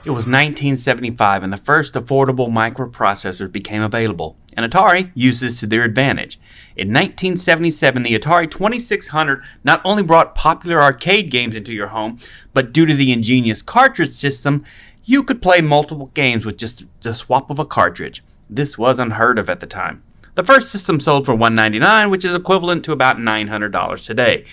It was 1975 and the first affordable microprocessors became available, and Atari used this to their advantage. In 1977, the Atari 2600 not only brought popular arcade games into your home, but due to the ingenious cartridge system, you could play multiple games with just the swap of a cartridge. This was unheard of at the time. The first system sold for $199, which is equivalent to about $900 today.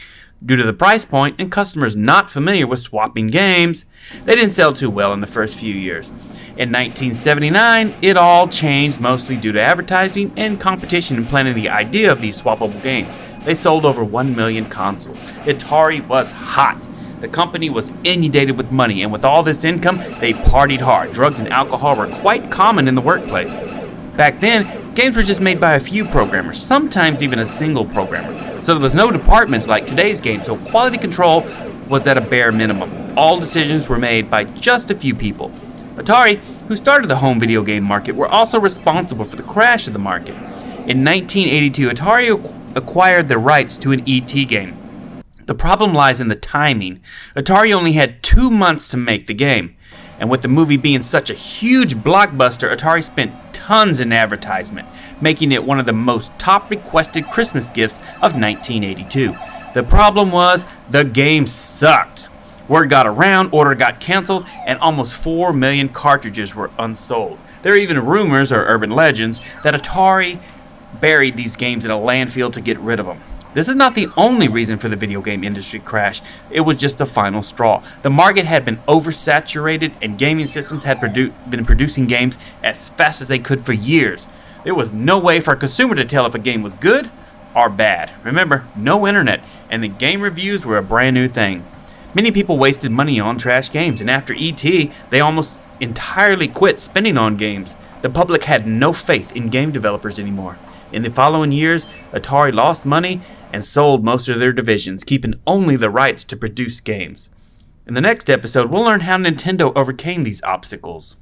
Due to the price point and customers not familiar with swapping games, they didn't sell too well in the first few years. In 1979, it all changed mostly due to advertising and competition in planning the idea of these swappable games. They sold over 1 million consoles. Atari was hot. The company was inundated with money, and with all this income, they partied hard. Drugs and alcohol were quite common in the workplace. Back then, games were just made by a few programmers, sometimes even a single programmer. So there was no departments like today's games, so quality control was at a bare minimum. All decisions were made by just a few people. Atari, who started the home video game market, were also responsible for the crash of the market. In 1982, Atari acquired the rights to an E.T. game. The problem lies in the timing. Atari only had 2 months to make the game. And with the movie being such a huge blockbuster, Atari spent tons in advertisement, making it one of the most top requested Christmas gifts of 1982. The problem was, the game sucked. Word got around, order got canceled, and almost 4 million cartridges were unsold. There are even rumors, or urban legends, that Atari buried these games in a landfill to get rid of them. This is not the only reason for the video game industry crash. It was just the final straw. The market had been oversaturated and gaming systems had been producing games as fast as they could for years. There was no way for a consumer to tell if a game was good or bad. Remember, no internet, and the game reviews were a brand new thing. Many people wasted money on trash games, and after E.T., they almost entirely quit spending on games. The public had no faith in game developers anymore. In the following years, Atari lost money and sold most of their divisions, keeping only the rights to produce games. In the next episode, we'll learn how Nintendo overcame these obstacles.